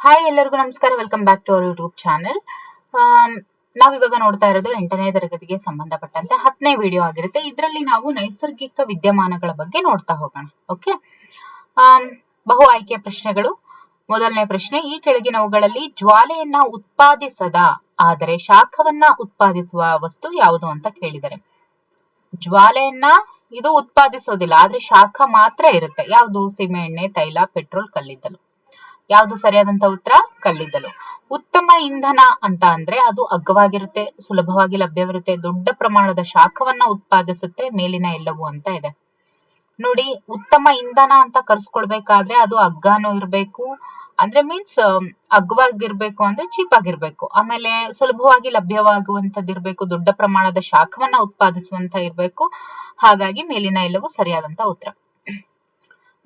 Hi ಎಲ್ಲರಿಗೂ ನಮಸ್ಕಾರ. Welcome back to our YouTube channel. ನಾವಿವಾಗ ನೋಡ್ತಾ ಇರೋದು 8ನೇ ತರಗತಿಗೆ ಸಂಬಂಧಪಟ್ಟಂತೆ 10ನೇ ವಿಡಿಯೋ ಆಗಿರುತ್ತೆ. ಇದರಲ್ಲಿ ನಾವು ನೈಸರ್ಗಿಕ ವಿದ್ಯಮಾನಗಳ ಬಗ್ಗೆ ನೋಡ್ತಾ ಹೋಗೋಣ. ಓಕೆ, ಬಹು ಆಯ್ಕೆಯ ಪ್ರಶ್ನೆಗಳು. ಮೊದಲನೇ ಪ್ರಶ್ನೆ, ಈ ಕೆಳಗಿನವುಗಳಲ್ಲಿ ಜ್ವಾಲೆಯನ್ನ ಉತ್ಪಾದಿಸದ ಆದರೆ ಶಾಖವನ್ನ ಉತ್ಪಾದಿಸುವ ವಸ್ತು ಯಾವುದು ಅಂತ ಕೇಳಿದರೆ. ಜ್ವಾಲೆಯನ್ನ ಇದು ಉತ್ಪಾದಿಸೋದಿಲ್ಲ, ಆದ್ರೆ ಶಾಖ ಮಾತ್ರ ಇರುತ್ತೆ. ಯಾವುದು? ಸೀಮೆ ಎಣ್ಣೆ, ತೈಲ, ಪೆಟ್ರೋಲ್, ಕಲ್ಲಿದ್ದಲು. ಯಾವುದು ಸರಿಯಾದಂತ ಉತ್ತರ? ಕಲ್ಲಿದ್ದಲು. ಉತ್ತಮ ಇಂಧನ ಅಂತ ಅಂದ್ರೆ ಅದು ಅಗ್ಗವಾಗಿರುತ್ತೆ, ಸುಲಭವಾಗಿ ಲಭ್ಯವಿರುತ್ತೆ, ದೊಡ್ಡ ಪ್ರಮಾಣದ ಶಾಖವನ್ನ ಉತ್ಪಾದಿಸುತ್ತೆ, ಮೇಲಿನ ಎಲ್ಲವೂ ಅಂತ ಇದೆ. ನೋಡಿ, ಉತ್ತಮ ಇಂಧನ ಅಂತ ಕರ್ಸ್ಕೊಳ್ಬೇಕಾದ್ರೆ ಅದು ಅಗ್ಗನೂ ಇರ್ಬೇಕು, ಅಂದ್ರೆ ಮೀನ್ಸ್ ಅಗ್ಗವಾಗಿರ್ಬೇಕು, ಅಂದ್ರೆ ಚೀಪ್ ಆಗಿರ್ಬೇಕು. ಆಮೇಲೆ ಸುಲಭವಾಗಿ ಲಭ್ಯವಾಗುವಂತದ್ದು ಇರ್ಬೇಕು, ದೊಡ್ಡ ಪ್ರಮಾಣದ ಶಾಖವನ್ನ ಉತ್ಪಾದಿಸುವಂತ ಇರ್ಬೇಕು. ಹಾಗಾಗಿ ಮೇಲಿನ ಎಲ್ಲವೂ ಸರಿಯಾದಂತ ಉತ್ತರ.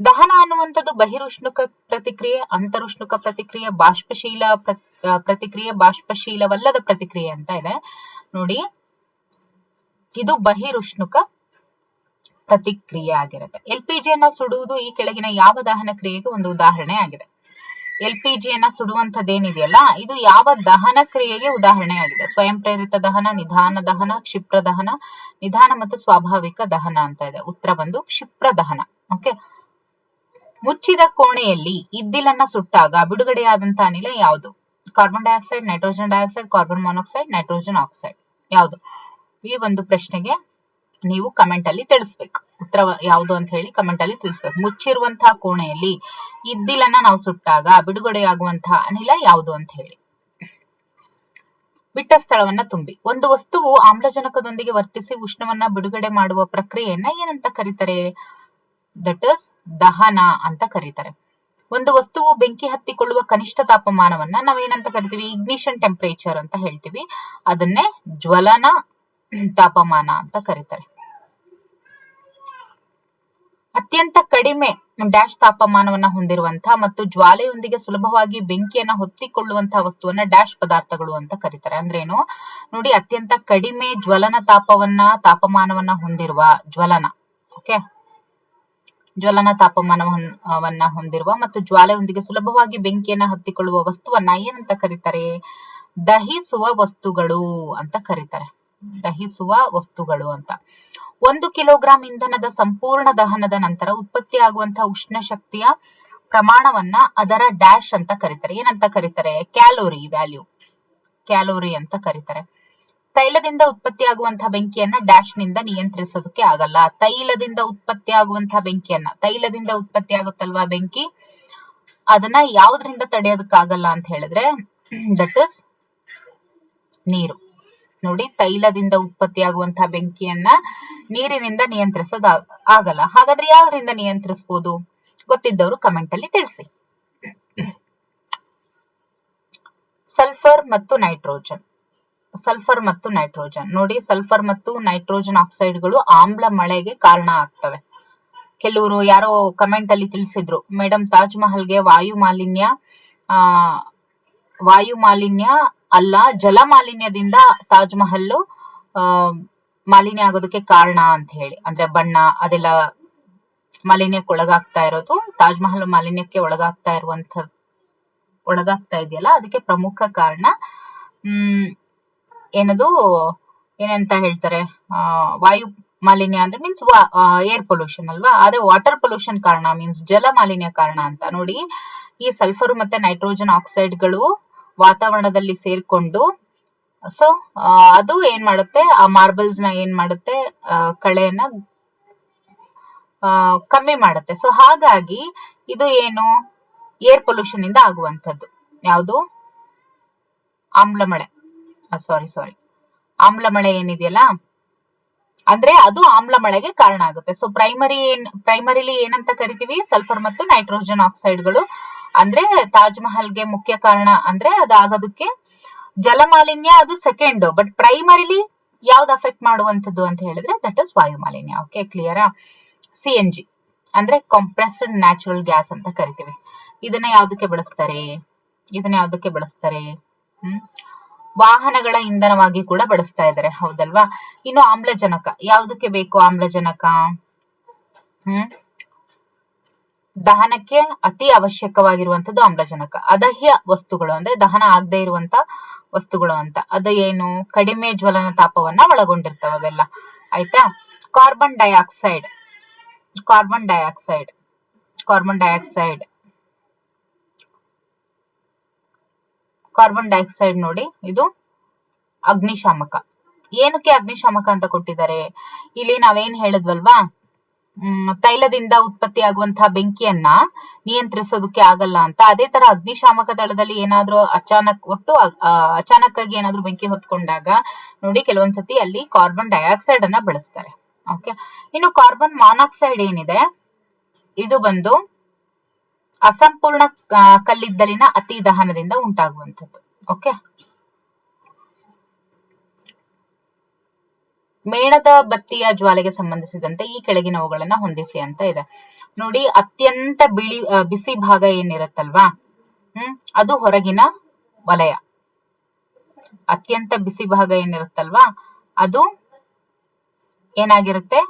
ದಹನ ಅನ್ನುವಂಥದ್ದು ಬಹಿರುಷ್ಣುಕ ಪ್ರತಿಕ್ರಿಯೆ, ಅಂತರುಷ್ಣುಕ ಪ್ರತಿಕ್ರಿಯೆ, ಬಾಷ್ಪಶೀಲ ಪ್ರತಿಕ್ರಿಯೆ, ಬಾಷ್ಪಶೀಲವಲ್ಲದ ಪ್ರತಿಕ್ರಿಯೆ ಅಂತ ಇದೆ. ನೋಡಿ, ಇದು ಬಹಿರುಷ್ಣುಕ ಪ್ರತಿಕ್ರಿಯೆ ಆಗಿರುತ್ತೆ. LPGಯನ್ನ ಸುಡುವುದು ಈ ಕೆಳಗಿನ ಯಾವ ದಹನ ಕ್ರಿಯೆಗೆ ಒಂದು ಉದಾಹರಣೆ ಆಗಿದೆ? LPGಯನ್ನ ಸುಡುವಂತದ್ದೇನಿದೆಯಲ್ಲ, ಇದು ಯಾವ ದಹನ ಕ್ರಿಯೆಗೆ ಉದಾಹರಣೆ ಆಗಿದೆ? ಸ್ವಯಂ ಪ್ರೇರಿತ ದಹನ, ನಿಧಾನ ದಹನ, ಕ್ಷಿಪ್ರ ದಹನ, ನಿಧಾನ ಮತ್ತು ಸ್ವಾಭಾವಿಕ ದಹನ ಅಂತ ಇದೆ. ಉತ್ತರ ಬಂದು ಕ್ಷಿಪ್ರ ದಹನ. ಓಕೆ, ಮುಚ್ಚಿದ ಕೋಣೆಯಲ್ಲಿ ಇದ್ದಿಲನ್ನ ಸುಟ್ಟಾಗ ಬಿಡುಗಡೆಯಾದಂತ ಅನಿಲ ಯಾವುದು? Carbon dioxide, nitrogen dioxide, carbon monoxide, nitrogen oxide. ಯಾವುದು? ಈ ಒಂದು ಪ್ರಶ್ನೆಗೆ ನೀವು ಕಮೆಂಟ್ ಅಲ್ಲಿ ತಿಳಿಸ್ಬೇಕು. ಉತ್ತರ ಯಾವುದು ಅಂತ ಹೇಳಿ ಕಮೆಂಟ್ ಅಲ್ಲಿ ತಿಳಿಸ್ಬೇಕು. ಮುಚ್ಚಿರುವಂತಹ ಕೋಣೆಯಲ್ಲಿ ಇದ್ದಿಲನ್ನ ನಾವು ಸುಟ್ಟಾಗ ಬಿಡುಗಡೆಯಾಗುವಂತಹ ಅನಿಲ ಯಾವುದು ಅಂತ ಹೇಳಿ. ಬಿಟ್ಟ ಸ್ಥಳವನ್ನ ತುಂಬಿ. ಒಂದು ವಸ್ತುವು ಆಮ್ಲಜನಕದೊಂದಿಗೆ ವರ್ತಿಸಿ ಉಷ್ಣವನ್ನ ಬಿಡುಗಡೆ ಮಾಡುವ ಪ್ರಕ್ರಿಯೆಯನ್ನ ಏನಂತ ಕರೀತಾರೆ? ದಟ್ ಇಸ್ ದಹನ ಅಂತ ಕರೀತಾರೆ. ಒಂದು ವಸ್ತುವು ಬೆಂಕಿ ಹತ್ತಿಕೊಳ್ಳುವ ಕನಿಷ್ಠ ತಾಪಮಾನವನ್ನ ನಾವೇನಂತ ಕರಿತೀವಿ? ಇಗ್ನಿಷನ್ ಟೆಂಪರೇಚರ್ ಅಂತ ಹೇಳ್ತೀವಿ. ಅದನ್ನೇ ಜ್ವಲನ ತಾಪಮಾನ ಅಂತ ಕರೀತಾರೆ. ಅತ್ಯಂತ ಕಡಿಮೆ ಡ್ಯಾಶ್ ತಾಪಮಾನವನ್ನ ಹೊಂದಿರುವಂತಹ ಮತ್ತು ಜ್ವಾಲೆಯೊಂದಿಗೆ ಸುಲಭವಾಗಿ ಬೆಂಕಿಯನ್ನ ಹೊತ್ತಿಕೊಳ್ಳುವಂತಹ ವಸ್ತುವನ್ನ ಡ್ಯಾಶ್ ಪದಾರ್ಥಗಳು ಅಂತ ಕರೀತಾರೆ. ಅಂದ್ರೇನು ನೋಡಿ, ಅತ್ಯಂತ ಕಡಿಮೆ ಜ್ವಲನ ತಾಪಮಾನವನ್ನ ಹೊಂದಿರುವ ಜ್ವಲನ. ಓಕೆ, ಜ್ವಲನ ತಾಪಮಾನವನ್ನ ಹೊಂದಿರುವ ಮತ್ತು ಜ್ವಾಲೆಯೊಂದಿಗೆ ಸುಲಭವಾಗಿ ಬೆಂಕಿಯನ್ನ ಹತ್ತಿಕೊಳ್ಳುವ ವಸ್ತುವನ್ನ ಏನಂತ ಕರೀತಾರೆ? ದಹಿಸುವ ವಸ್ತುಗಳು ಅಂತ ಕರೀತಾರೆ. ದಹಿಸುವ ವಸ್ತುಗಳು ಅಂತ. 1 ಕಿಲೋಗ್ರಾಂ ಇಂಧನದ ಸಂಪೂರ್ಣ ದಹನದ ನಂತರ ಉತ್ಪತ್ತಿಯಾಗುವಂತಹ ಉಷ್ಣ ಶಕ್ತಿಯ ಪ್ರಮಾಣವನ್ನ ಅದರ ಡ್ಯಾಶ್ ಅಂತ ಕರೀತಾರೆ. ಏನಂತ ಕರೀತಾರೆ? ಕ್ಯಾಲೋರಿ ವ್ಯಾಲ್ಯೂ, ಕ್ಯಾಲೋರಿ ಅಂತ ಕರೀತಾರೆ. ತೈಲದಿಂದ ಉತ್ಪತ್ತಿಯಾಗುವಂತಹ ಬೆಂಕಿಯನ್ನ ಡ್ಯಾಶ್ ನಿಂದ ನಿಯಂತ್ರಿಸೋದಕ್ಕೆ ಆಗಲ್ಲ. ತೈಲದಿಂದ ಉತ್ಪತ್ತಿಯಾಗುವಂತಹ ಬೆಂಕಿಯನ್ನ, ತೈಲದಿಂದ ಉತ್ಪತ್ತಿ ಆಗುತ್ತಲ್ವಾ ಬೆಂಕಿ, ಅದನ್ನ ಯಾವ್ದ್ರಿಂದ ತಡೆಯೋದಕ್ಕಾಗಲ್ಲ ಅಂತ ಹೇಳಿದ್ರೆ ದಟ್ ಇಸ್ ನೀರು. ನೋಡಿ, ತೈಲದಿಂದ ಉತ್ಪತ್ತಿಯಾಗುವಂತಹ ಬೆಂಕಿಯನ್ನ ನೀರಿನಿಂದ ನಿಯಂತ್ರಿಸೋದ ಆಗಲ್ಲ. ಹಾಗಾದ್ರೆ ಯಾವ್ದ್ರಿಂದ ನಿಯಂತ್ರಿಸಬಹುದು? ಗೊತ್ತಿದ್ದವರು ಕಮೆಂಟ್ ಅಲ್ಲಿ ತಿಳಿಸಿ. ಸಲ್ಫರ್ ಮತ್ತು ನೈಟ್ರೋಜನ್. ಸಲ್ಫರ್ ಮತ್ತು ನೈಟ್ರೋಜನ್. ನೋಡಿ, ಸಲ್ಫರ್ ಮತ್ತು ನೈಟ್ರೋಜನ್ ಆಕ್ಸೈಡ್ಗಳು ಆಮ್ಲ ಮಳೆಗೆ ಕಾರಣ ಆಗ್ತವೆ. ಕೆಲವರು ಯಾರೋ ಕಮೆಂಟ್ ಅಲ್ಲಿ ತಿಳಿಸಿದ್ರು, ಮೇಡಮ್ ತಾಜ್ ಮಹಲ್ಗೆ ವಾಯು ಮಾಲಿನ್ಯ ಅಲ್ಲ, ಜಲ ಮಾಲಿನ್ಯದಿಂದ ತಾಜ್ ಮಹಲ್ ಮಾಲಿನ್ಯ ಆಗೋದಕ್ಕೆ ಕಾರಣ ಅಂತ ಹೇಳಿ. ಅಂದ್ರೆ ಬಣ್ಣ ಅದೆಲ್ಲ ಮಾಲಿನ್ಯಕ್ಕೆ ಒಳಗಾಗ್ತಾ ಇರೋದು, ತಾಜ್ ಮಹಲ್ ಮಾಲಿನ್ಯಕ್ಕೆ ಒಳಗಾಗ್ತಾ ಇದೆಯಲ್ಲ, ಅದಕ್ಕೆ ಪ್ರಮುಖ ಕಾರಣ ಏನಂತ ಹೇಳ್ತಾರೆ? ವಾಯು ಮಾಲಿನ್ಯ ಅಂದ್ರೆ ಮೀನ್ಸ್ ಏರ್ ಪೊಲ್ಯೂಷನ್ ಅಲ್ವಾ. ಅದೇ ವಾಟರ್ ಪೊಲ್ಯೂಷನ್ ಕಾರಣ ಮೀನ್ಸ್ ಜಲ ಮಾಲಿನ್ಯ ಕಾರಣ ಅಂತ. ನೋಡಿ, ಈ ಸಲ್ಫರ್ ಮತ್ತೆ ನೈಟ್ರೋಜನ್ ಆಕ್ಸೈಡ್ಗಳು ವಾತಾವರಣದಲ್ಲಿ ಸೇರ್ಕೊಂಡು ಸೊ ಅದು ಏನ್ ಮಾಡುತ್ತೆ? ಆ ಮಾರ್ಬಲ್ಸ್ ನ ಏನ್ ಮಾಡುತ್ತೆ? ಕಳೆಯನ್ನ ಕಮ್ಮಿ ಮಾಡುತ್ತೆ. ಸೊ ಹಾಗಾಗಿ ಇದು ಏನು? ಏರ್ ಪೊಲ್ಯೂಷನ್ ಇಂದ ಆಗುವಂತದ್ದು. ಯಾವುದು? ಆಮ್ಲಮಳೆ. ಸಾರಿ, ಆಮ್ಲಮಳೆ ಏನಿದೆಯಲ್ಲ, ಅಂದ್ರೆ ಅದು ಆಮ್ಲಮಳೆಗೆ ಕಾರಣ ಆಗುತ್ತೆ. ಸೊ ಪ್ರೈಮರಿಲಿ ಏನಂತ ಕರಿತೀವಿ? ಸಲ್ಫರ್ ಮತ್ತು ನೈಟ್ರೋಜನ್ ಆಕ್ಸೈಡ್ಗಳು. ಅಂದ್ರೆ ತಾಜ್ ಮಹಲ್ಗೆ ಮುಖ್ಯ ಕಾರಣ ಅಂದ್ರೆ ಅದಾಗೋದಕ್ಕೆ ಜಲ ಮಾಲಿನ್ಯ ಅದು ಸೆಕೆಂಡ್, ಬಟ್ ಪ್ರೈಮರಿಲಿ ಯಾವ್ದು ಅಫೆಕ್ಟ್ ಮಾಡುವಂತದ್ದು ಅಂತ ಹೇಳಿದ್ರೆ ದಟ್ ಇಸ್ ವಾಯು ಮಾಲಿನ್ಯ. ಓಕೆ, ಕ್ಲಿಯರಾ? CNG ಅಂದ್ರೆ ಕಂಪ್ರೆಸ್ಡ್ ನ್ಯಾಚುರಲ್ ಗ್ಯಾಸ್ ಅಂತ ಕರಿತೀವಿ. ಇದನ್ನ ಯಾವ್ದಕ್ಕೆ ಬಳಸ್ತಾರೆ? ವಾಹನಗಳ ಇಂಧನವಾಗಿ ಕೂಡ ಬಳಸ್ತಾ ಇದ್ದಾರೆ, ಹೌದಲ್ವಾ? ಇನ್ನು ಆಮ್ಲಜನಕ ಯಾವ್ದಕ್ಕೆ ಬೇಕು? ಆಮ್ಲಜನಕ ದಹನಕ್ಕೆ ಅತಿ ಅವಶ್ಯಕವಾಗಿರುವಂತದ್ದು ಆಮ್ಲಜನಕ. ಅದಹ್ಯ ವಸ್ತುಗಳು ಅಂದ್ರೆ ದಹನ ಆಗದೆ ಇರುವಂತ ವಸ್ತುಗಳು ಅಂತ. ಅದು ಏನು? ಕಡಿಮೆ ಜ್ವಲನ ತಾಪವನ್ನ ಒಳಗೊಂಡಿರ್ತವೆ ಅವೆಲ್ಲ. ಆಯ್ತಾ? Carbon dioxide, carbon dioxide, carbon dioxide, carbon dioxide ನೋಡಿ, ಇದು ಅಗ್ನಿಶಾಮಕ. ಏನಕ್ಕೆ ಅಗ್ನಿಶಾಮಕ ಅಂತ ಕೊಟ್ಟಿದ್ದಾರೆ? ಇಲ್ಲಿ ನಾವೇನ್ ಹೇಳಿದ್ವಲ್ವಾ, ತೈಲದಿಂದ ಉತ್ಪತ್ತಿ ಆಗುವಂತಹ ಬೆಂಕಿಯನ್ನ ನಿಯಂತ್ರಿಸೋದಕ್ಕೆ ಆಗಲ್ಲ ಅಂತ. ಅದೇ ತರ ಅಗ್ನಿಶಾಮಕ ದಳದಲ್ಲಿ ಏನಾದ್ರೂ ಅಚಾನಕ್ ಆಗಿ ಏನಾದ್ರೂ ಬೆಂಕಿ ಹೊತ್ಕೊಂಡಾಗ ನೋಡಿ ಕೆಲವೊಂದ್ಸತಿ ಅಲ್ಲಿ ಕಾರ್ಬನ್ ಡೈಆಕ್ಸೈಡ್ ಅನ್ನ ಬಳಸ್ತಾರೆ. ಓಕೆ. ಇನ್ನು ಕಾರ್ಬನ್ ಮಾನಾಕ್ಸೈಡ್ ಏನಿದೆ, ಇದು ಬಂದು ಅಸಂಪೂರ್ಣ ಕಲ್ಲಿದ್ದಲಿನ ಅತಿ ದಹನದಿಂದ ಉಂಟಾಗುವಂಥದ್ದು. ಓಕೆ. ಮೇಣದ ಬತ್ತಿಯ ಜ್ವಾಲೆಗೆ ಸಂಬಂಧಿಸಿದಂತೆ ಈ ಕೆಳಗಿನವುಗಳನ್ನ ಹೊಂದಿಸಿ ಅಂತ ಇದೆ ನೋಡಿ. ಅತ್ಯಂತ ಬಿಸಿ ಭಾಗ ಏನಿರುತ್ತಲ್ವಾ, ಅದು ಹೊರಗಿನ ವಲಯ. ಅತ್ಯಂತ ಬಿಸಿ ಭಾಗ ಏನಿರುತ್ತಲ್ವಾ ಅದು ಏನಾಗಿರುತ್ತೆ?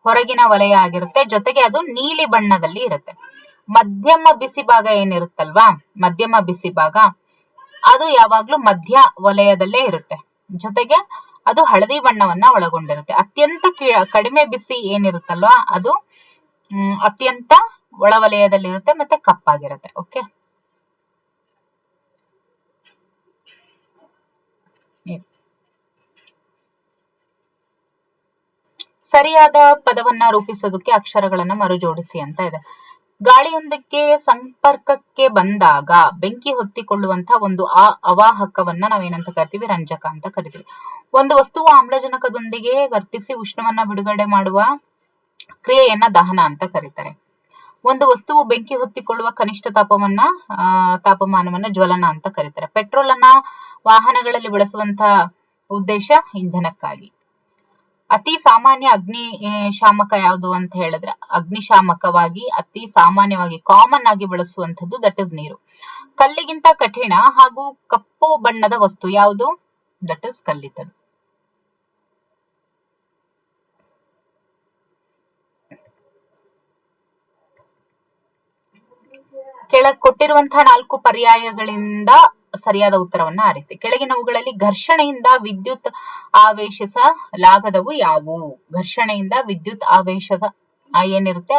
ಹೊರಗಿನ ವಲಯ ಆಗಿರುತ್ತೆ. ಜೊತೆಗೆ ಅದು ನೀಲಿ ಬಣ್ಣದಲ್ಲಿ ಇರುತ್ತೆ. ಮಧ್ಯಮ ಬಿಸಿ ಭಾಗ ಏನಿರುತ್ತಲ್ವಾ, ಮಧ್ಯಮ ಬಿಸಿ ಭಾಗ ಅದು ಯಾವಾಗ್ಲೂ ಮಧ್ಯ ವಲಯದಲ್ಲೇ ಇರುತ್ತೆ. ಜೊತೆಗೆ ಅದು ಹಳದಿ ಬಣ್ಣವನ್ನ ಒಳಗೊಂಡಿರುತ್ತೆ. ಅತ್ಯಂತ ಕಡಿಮೆ ಬಿಸಿ ಏನಿರುತ್ತಲ್ವಾ ಅದು ಅತ್ಯಂತ ಒಳವಲಯದಲ್ಲಿರುತ್ತೆ ಮತ್ತೆ ಕಪ್ಪಾಗಿರುತ್ತೆ. ಓಕೆ. ಸರಿಯಾದ ಪದವನ್ನ ರೂಪಿಸೋದಕ್ಕೆ ಅಕ್ಷರಗಳನ್ನ ಮರುಜೋಡಿಸಿ ಅಂತ ಇದೆ. ಗಾಳಿಯೊಂದಕ್ಕೆ ಸಂಪರ್ಕಕ್ಕೆ ಬಂದಾಗ ಬೆಂಕಿ ಹೊತ್ತಿಕೊಳ್ಳುವಂತ ಒಂದು ಅವಾಹಕವನ್ನ ನಾವೇನಂತ ಕರಿತೀವಿ? ರಂಜಕ ಅಂತ ಕರಿತೀವಿ. ಒಂದು ವಸ್ತುವು ಆಮ್ಲಜನಕದೊಂದಿಗೆ ವರ್ತಿಸಿ ಉಷ್ಣವನ್ನ ಬಿಡುಗಡೆ ಮಾಡುವ ಕ್ರಿಯೆಯನ್ನ ದಹನ ಅಂತ ಕರೀತಾರೆ. ಒಂದು ವಸ್ತುವು ಬೆಂಕಿ ಹೊತ್ತಿಕೊಳ್ಳುವ ಕನಿಷ್ಠ ತಾಪಮಾನವನ್ನ ಜ್ವಲನ ಅಂತ ಕರೀತಾರೆ. ಪೆಟ್ರೋಲ್ ಅನ್ನ ವಾಹನಗಳಲ್ಲಿ ಬಳಸುವಂತ ಉದ್ದೇಶ ಇಂಧನಕ್ಕಾಗಿ. ಅತಿ ಸಾಮಾನ್ಯ ಅಗ್ನಿಶಾಮಕ ಯಾವುದು ಅಂತ ಹೇಳಿದ್ರೆ, ಅಗ್ನಿಶಾಮಕವಾಗಿ ಅತಿ ಸಾಮಾನ್ಯವಾಗಿ ಕಾಮನ್ ಆಗಿ ಬಳಸುವಂತದ್ದು ದಟ್ ಇಸ್ ನೀರು. ಕಲ್ಲಿಗಿಂತ ಕಠಿಣ ಹಾಗೂ ಕಪ್ಪು ಬಣ್ಣದ ವಸ್ತು ಯಾವುದು? ದಟ್ ಇಸ್ ಕಲ್ಲಿದ್ದಲು. ಕೊಟ್ಟಿರುವಂತಹ 4 ಪರ್ಯಾಯಗಳಿಂದ ಸರಿಯಾದ ಉತ್ತರವನ್ನ ಆರಿಸಿ. ಕೆಳಗಿನವುಗಳಲ್ಲಿ ಘರ್ಷಣೆಯಿಂದ ವಿದ್ಯುತ್ ಆವೇಶಿಸಲಾಗದವು ಯಾವುವು? ಘರ್ಷಣೆಯಿಂದ ವಿದ್ಯುತ್ ಆವೇಶ ಏನಿರುತ್ತೆ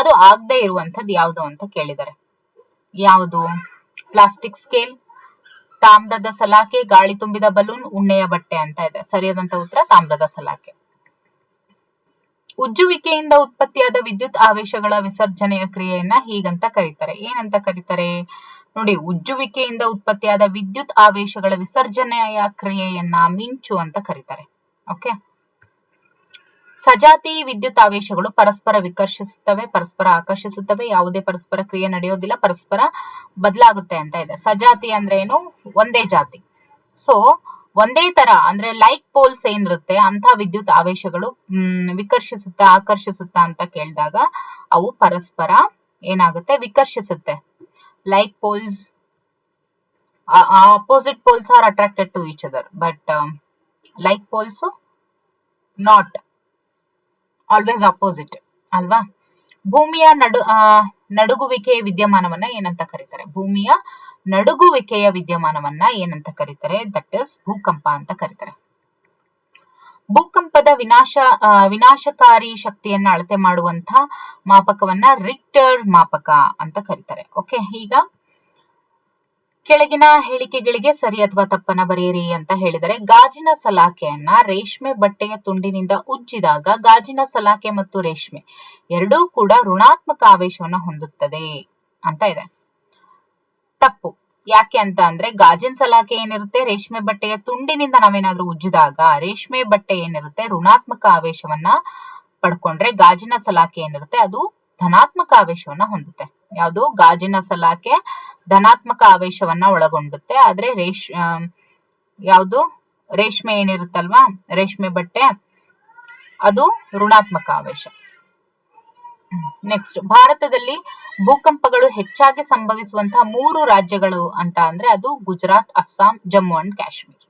ಅದು ಆಗದೆ ಇರುವಂತದ್ದು ಯಾವುದು ಅಂತ ಕೇಳಿದ್ದಾರೆ. ಯಾವುದು? ಪ್ಲಾಸ್ಟಿಕ್ ಸ್ಕೇಲ್, ತಾಮ್ರದ ಸಲಾಕೆ, ಗಾಳಿ ತುಂಬಿದ ಬಲೂನ್, ಉಣ್ಣೆಯ ಬಟ್ಟೆ ಅಂತ ಇದೆ. ಸರಿಯಾದಂತ ಉತ್ತರ ತಾಮ್ರದ ಸಲಾಕೆ. ಉಜ್ಜುವಿಕೆಯಿಂದ ಉತ್ಪತ್ತಿಯಾದ ವಿದ್ಯುತ್ ಆವೇಶಗಳ ವಿಸರ್ಜನೆಯ ಕ್ರಿಯೆಯನ್ನ ಹೀಗಂತ ಕರೀತಾರೆ. ಏನಂತ ಕರೀತಾರೆ ನೋಡಿ? ಉಜ್ಜುವಿಕೆಯಿಂದ ಉತ್ಪತ್ತಿಯಾದ ವಿದ್ಯುತ್ ಆವೇಶಗಳ ವಿಸರ್ಜನೆಯ ಕ್ರಿಯೆಯನ್ನ ಮಿಂಚು ಅಂತ ಕರೀತಾರೆ. ಓಕೆ. ಸಜಾತಿ ವಿದ್ಯುತ್ ಆವೇಶಗಳು ಪರಸ್ಪರ ವಿಕರ್ಷಿಸುತ್ತವೆ, ಪರಸ್ಪರ ಆಕರ್ಷಿಸುತ್ತವೆ. ಯಾವುದೇ ಪರಸ್ಪರ ಕ್ರಿಯೆ ನಡೆಯೋದಿಲ್ಲ, ಪರಸ್ಪರ ಬದಲಾಗುತ್ತೆ ಅಂತ ಇದೆ. ಸಜಾತಿ ಅಂದ್ರೆ ಏನು? ಒಂದೇ ಜಾತಿ. ಸೊ ಒಂದೇ ತರ ಅಂದ್ರೆ ಲೈಕ್ ಪೋಲ್ಸ್ ಏನಿರುತ್ತೆ ಅಂತ ವಿದ್ಯುತ್ ಆವೇಶಗಳು ವಿಕರ್ಷಿಸುತ್ತಾ ಆಕರ್ಷಿಸುತ್ತಾ ಅಂತ ಕೇಳಿದಾಗ ಅವು ಪರಸ್ಪರ ಏನಾಗುತ್ತೆ? ವಿಕರ್ಷಿಸುತ್ತೆ. Like poles, opposite poles are attracted to each other, but like poles not always opposite ಅಲ್ವಾ? ಭೂಮಿಯ ನಡುಗುವಿಕೆಯ ವಿದ್ಯಮಾನವನ್ನ ಏನಂತ ಕರೀತಾರೆ? ಭೂಮಿಯ ನಡುಗುವಿಕೆಯ ವಿದ್ಯಮಾನವನ್ನ ಏನಂತ ಕರೀತಾರೆ? ದಟ್ ಇಸ್ ಭೂಕಂಪ ಅಂತ ಕರೀತಾರೆ. ಭೂಕಂಪದ ವಿನಾಶಕಾರಿ ಶಕ್ತಿಯನ್ನ ಅಳತೆ ಮಾಡುವಂತ ಮಾಪಕವನ್ನ ರಿಕ್ಟರ್ ಮಾಪಕ ಅಂತ ಕರೀತಾರೆ. ಓಕೆ. ಈಗ ಕೆಳಗಿನ ಹೇಳಿಕೆಗಳಿಗೆ ಸರಿ ಅಥವಾ ತಪ್ಪನ್ನ ಬರೆಯಿರಿ ಅಂತ ಹೇಳಿದರೆ, ಗಾಜಿನ ಸಲಾಕೆಯನ್ನ ರೇಷ್ಮೆ ಬಟ್ಟೆಯ ತುಂಡಿನಿಂದ ಉಜ್ಜಿದಾಗ ಗಾಜಿನ ಸಲಾಕೆ ಮತ್ತು ರೇಷ್ಮೆ ಎರಡೂ ಕೂಡ ಋಣಾತ್ಮಕ ಆವೇಶವನ್ನ ಹೊಂದುತ್ತದೆ ಅಂತ ಇದೆ. ತಪ್ಪು. ಯಾಕೆ ಅಂತ ಅಂದ್ರೆ ಗಾಜಿನ ಸಲಾಕೆ ಏನಿರುತ್ತೆ, ರೇಷ್ಮೆ ಬಟ್ಟೆಯ ತುಂಡಿನಿಂದ ನಾವೇನಾದ್ರೂ ಉಜ್ಜಿದಾಗ ರೇಷ್ಮೆ ಬಟ್ಟೆ ಏನಿರುತ್ತೆ ಋಣಾತ್ಮಕ ಆವೇಶವನ್ನ ಪಡ್ಕೊಂಡ್ರೆ, ಗಾಜಿನ ಸಲಾಕೆ ಏನಿರುತ್ತೆ ಅದು ಧನಾತ್ಮಕ ಆವೇಶವನ್ನ ಹೊಂದುತ್ತೆ. ಯಾವುದು? ಗಾಜಿನ ಸಲಾಕೆ ಧನಾತ್ಮಕ ಆವೇಶವನ್ನ ಒಳಗೊಂಡುತ್ತೆ. ಆದ್ರೆ ಯಾವುದು? ರೇಷ್ಮೆ ಏನಿರುತ್ತಲ್ವಾ, ರೇಷ್ಮೆ ಬಟ್ಟೆ ಅದು ಋಣಾತ್ಮಕ ಆವೇಶ. ನೆಕ್ಸ್ಟ್, ಭಾರತದಲ್ಲಿ ಭೂಕಂಪಗಳು ಹೆಚ್ಚಾಗಿ ಸಂಭವಿಸುವಂತಹ 3 ರಾಜ್ಯಗಳು ಅಂತ ಅಂದ್ರೆ ಅದು ಗುಜರಾತ್, ಅಸ್ಸಾಂ, ಜಮ್ಮು ಅಂಡ್ ಕಾಶ್ಮೀರ್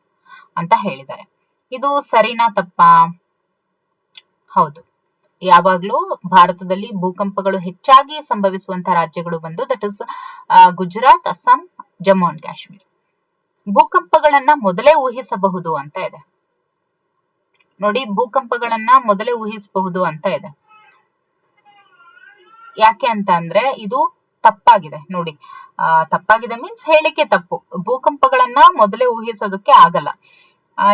ಅಂತ ಹೇಳಿದ್ದಾರೆ. ಇದು ಸರಿನಾ ತಪ್ಪಾ? ಹೌದು. ಯಾವಾಗ್ಲೂ ಭಾರತದಲ್ಲಿ ಭೂಕಂಪಗಳು ಹೆಚ್ಚಾಗಿ ಸಂಭವಿಸುವಂತಹ ರಾಜ್ಯಗಳು ಬಂದು that is Gujarat, Assam, Jammu and Kashmir. ಭೂಕಂಪಗಳನ್ನ ಮೊದಲೇ ಊಹಿಸಬಹುದು ಅಂತ ಇದೆ ನೋಡಿ, ಭೂಕಂಪಗಳನ್ನ ಮೊದಲೇ ಊಹಿಸಬಹುದು ಅಂತ ಇದೆ. ಯಾಕೆ ಅಂತ ಅಂದ್ರೆ ಇದು ತಪ್ಪಾಗಿದೆ ನೋಡಿ. ತಪ್ಪಾಗಿದೆ ಮೀನ್ಸ್ ಹೇಳಿಕೆ ತಪ್ಪು. ಭೂಕಂಪಗಳನ್ನ ಮೊದಲೇ ಊಹಿಸೋದಕ್ಕೆ ಆಗಲ್ಲ.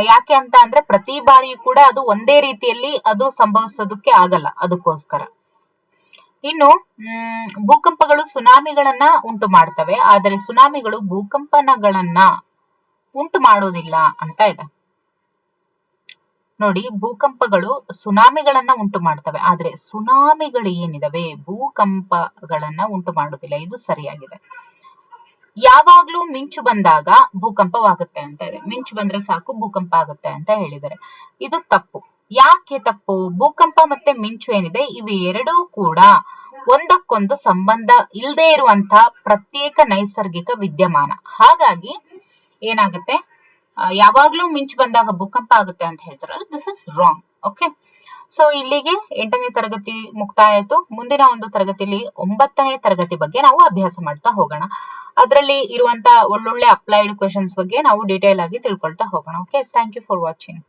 ಯಾಕೆ ಅಂತ ಅಂದ್ರೆ ಪ್ರತಿ ಬಾರಿಯೂ ಕೂಡ ಅದು ಒಂದೇ ರೀತಿಯಲ್ಲಿ ಅದು ಸಂಭವಿಸೋದಕ್ಕೆ ಆಗಲ್ಲ. ಅದಕ್ಕೋಸ್ಕರ ಇನ್ನು ಭೂಕಂಪಗಳು ಸುನಾಮಿಗಳನ್ನ ಉಂಟು ಮಾಡ್ತವೆ, ಆದರೆ ಸುನಾಮಿಗಳು ಭೂಕಂಪನಗಳನ್ನ ಉಂಟು ಮಾಡೋದಿಲ್ಲ ಅಂತ ಇದೆ ನೋಡಿ. ಭೂಕಂಪಗಳು ಸುನಾಮಿಗಳನ್ನ ಉಂಟು ಮಾಡ್ತವೆ, ಆದ್ರೆ ಸುನಾಮಿಗಳು ಏನಿದಾವೆ ಭೂಕಂಪಗಳನ್ನ ಉಂಟು ಮಾಡೋದಿಲ್ಲ. ಇದು ಸರಿಯಾಗಿದೆ. ಯಾವಾಗ್ಲೂ ಮಿಂಚು ಬಂದಾಗ ಭೂಕಂಪವಾಗುತ್ತೆ ಅಂತ ಇದೆ. ಮಿಂಚು ಬಂದ್ರೆ ಸಾಕು ಭೂಕಂಪ ಆಗುತ್ತೆ ಅಂತ ಹೇಳಿದ್ದಾರೆ. ಇದು ತಪ್ಪು. ಯಾಕೆ ತಪ್ಪು? ಭೂಕಂಪ ಮತ್ತೆ ಮಿಂಚು ಏನಿದೆ ಇವು ಎರಡೂ ಕೂಡ ಒಂದಕ್ಕೊಂದು ಸಂಬಂಧ ಇಲ್ಲದೆ ಇರುವಂತಹ ಪ್ರತ್ಯೇಕ ನೈಸರ್ಗಿಕ ವಿದ್ಯಮಾನ. ಹಾಗಾಗಿ ಏನಾಗುತ್ತೆ, ಯಾವಾಗ್ಲೂ ಮಿಂಚು ಬಂದಾಗ ಭೂಕಂಪ ಆಗುತ್ತೆ ಅಂತ ಹೇಳ್ತಾರಲ್ಲ, this is wrong. Okay, so ಇಲ್ಲಿಗೆ 8ನೇ ತರಗತಿ ಮುಕ್ತಾಯ ಆಯ್ತು. ಮುಂದಿನ ಒಂದು ತರಗತಿಯಲ್ಲಿ 9ನೇ ತರಗತಿ ಬಗ್ಗೆ ನಾವು ಅಭ್ಯಾಸ ಮಾಡ್ತಾ ಹೋಗೋಣ. ಅದರಲ್ಲಿ ಇರುವಂತಹ ಒಳ್ಳೊಳ್ಳೆ ಅಪ್ಲೈಡ್ ಕ್ವೆಶನ್ಸ್ ಬಗ್ಗೆ ನಾವು ಡೀಟೇಲ್ ಆಗಿ ತಿಳ್ಕೊಳ್ತಾ ಹೋಗೋಣ. Okay, thank you for watching.